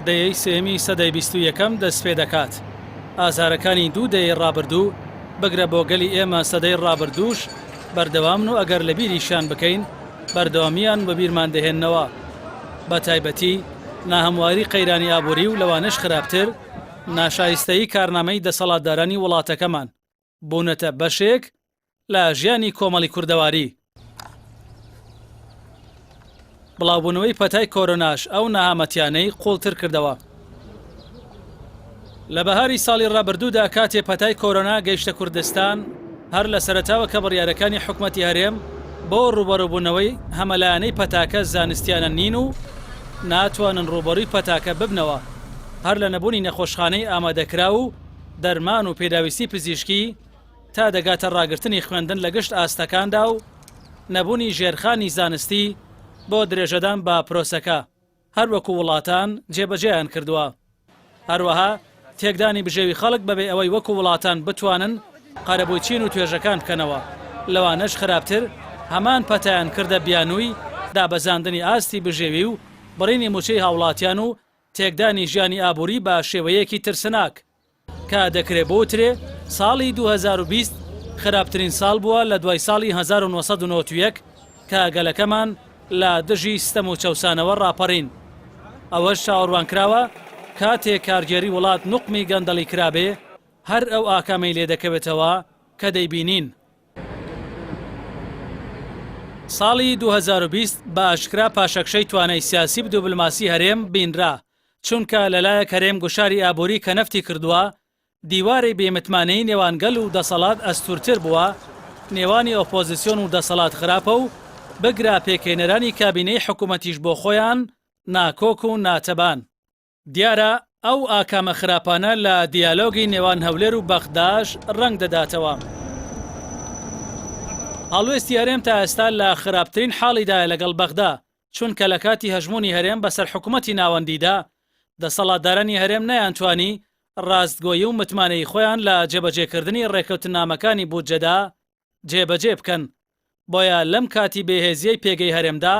دەیەی سێمی سەدەی 21ەم دەست پێ دەکات. ئازارەکانی دوو دەیەی ڕابردوو بگرە بۆ گەلی ئێمە سەدەی ڕابردووش بەردەوامن و ئەگەر لە بیریشان بکەین بەردەوامیان بە بیرمان دەهێننەوە. بە تایبەتی ناهەمواری قەیرانی ئابووری و لەوانش خراپتر ناشایستەیی کارنامەی دەسەڵاتدارانی وڵاتەکەمان بوونەتە بەشێک لە ژیانی کۆمەڵی کوردەواری. بڵاوبوونەوەی پەتای کۆرۆناش ئەو ناهامەتیانەی قوڵتر کردەوە. لە بەهاری ساڵی ڕابردوودا کاتێ پەتای کۆرۆنا گەیشتە کوردستان هەر لە سەرەتاوە کە بڕیارەکانی حکومەتی هەرێم بۆ ڕوبەڕووبوونەوەی هەمەلایەنەی پەتاکە زانستیانە نین و ناتوانن ڕوبەڕووی پەتاکە ببنەوە. هەر لە نەبوونی نەخۆشخانەی ئامادەکرا و دەرمان و پێداویستی پزیشکی تا دەگاتە ڕاگررتنی خوێندن لە گشت ئاستەکاندا و نەبوونی ژێرخانی زانستی بۆ درێژەدان بە پرۆسەکە هەر وەکو وڵاتان جێبەجێیان کردووە. هەروەها تێکدانی بژێوی خەڵک بەبێ ئەوەی وەکو وڵاتان بتوانن قەرەبووچین و توێژەکان بکەنەوە. لەوانەش خراپتر هەمان پەتایان کردە بیانووی دابەزاندنی ئاستی بژێوی و بڕینی موچەی هاوڵاتیان و تێکدانی ژیانی ئابووری بە شێوەیەکی ترسناک کە دەکرێت بۆ وترێ ساڵی 2020 خراپترین ساڵ بووە لە دوای ساڵی 1991 کە گەلەکەمان لە دژی ستەم و چەوسانەوە ڕاپەڕین. ئەوەش چاوەڕوان کراوە کاتێک کارگێری وڵات نوقمی گەندەڵی کرابێ هەر ئەو ئاکامەی لێ دەکەوێتەوە کە دەیبینین. ساڵی 2020 بە ئاشکرا پاشەکشەی توانای سیاسی و دیپلۆماسی هەرێم بینرا چونکە لەلایەک هەرێم گوشاری ئابووری کە نەفتی کردووە دیواری بێمتمانەی نێوانگەل و دەسەڵات ئەستورتر بووە نێوانی ئۆپۆزیسیۆن و دەسەڵات خراپە و بگرا پێکێنەرانی کابینەی حکوومەتیش بۆ خۆیان ناکۆک و ناتەبان. دیارە ئەو ئاکامە خراپانە لە دیالۆگی نێوان هەولێر و بەغداش ڕەنگ دەداتەوە. هەڵوێستی هەرێم تا ئێستا لە خراپترین حاڵیدایە لەگەڵ بەغدا چونکە لە کاتی هەژمونی هەرێم بەسەر حکوومەتی ناوەندیدا دەسەڵاتدارانی هەرێم نەیانتوانی ڕاستگۆیی و متمانەی خۆیان لە جێبەجێکردنی ڕێکەوتنامەکانی بودجەدا جێبەجێ بکەن. بۆیە لەم کاتی بێهێزیەی پێگەی هەرێمدا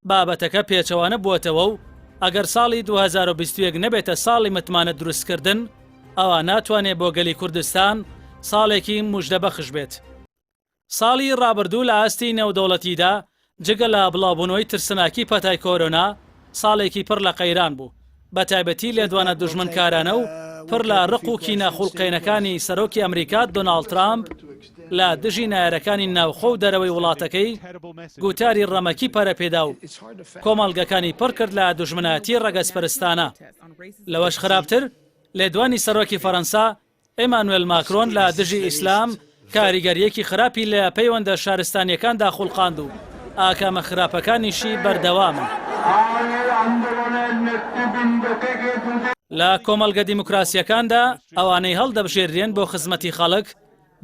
بابەتەکە پێچەوانە بووەتەوە و ئەگەر ساڵی 2021 نەبێتە ساڵی متمانە دروستکردن ئەوە ناتوانێت بۆ گەلی کوردستان ساڵێکی موژدەبەخش بێت. ساڵی ڕابردوو لە ئاستی نێودەوڵەتیدا جگە لە بڵاوبوونەوەی ترسناکی پەتای کۆرۆنا ساڵێکی پڕ لە قەیران بوو بە تایبەتی لێدوانە دوژمنکارانە و پڕ لە ڕق و کینەخوڵقینەکانی سەرۆکی ئەمریکا دۆناڵد ترامپ لە دژی نایەرەکانی ناوخۆ و دەرەوەی وڵاتەکەی گوتاری ڕەمەکی پەرەپێدا و کۆمەڵگەکانی پڕ کرد لە دوژمنایەتی ڕەگەزپەرستانە. لەوەش خراپتر لێدوانی سەرۆکی فەڕەنسا ئێمانوێل ماکرۆن لە دژی ئیسلام کاریگەریەکی خراپی لە پەیوەندە شارستانیەکاندا خوڵقاند و ئاکامە خراپەکانیشی بەردەوامن. لە کۆمەڵگە دیموکراسیەکاندا ئەوانەی هەڵدەبژێرێن بۆ خزمەتی خەڵک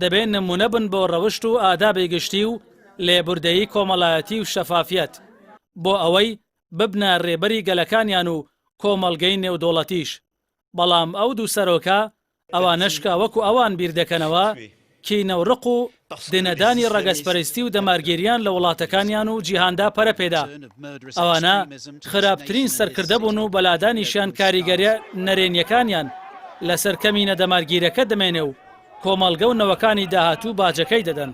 دەبێن نمونە بن بۆ ڕەوشت و ئادابی گشتی و لێبوردەیی کۆمەڵایەتی و شەفافیەت بۆ ئەوەی ببنە ڕێبەری گەلەکانیان و کۆمەڵگەی نێودوڵەتیش. بەڵام ئەو دوو سەرۆکە ئەوانەشکا وەکو ئەوان بیر دەکەنەوە کینەوڕق و دێنەدانی ڕەگەزپەرستی و دەمارگیریان لە وڵاتەکانیان و جیهاندا پەرەپێدا. ئەوانە خراپترین سەرکردە بوون و بەلادانیشیان کاریگەریە نەرێنیەکانیان لەسەر کەمینە دەمارگیرەکە دەمێنێ و کۆمەڵگە و نەوەکانی داهاتوو باجەکەی دەدەن.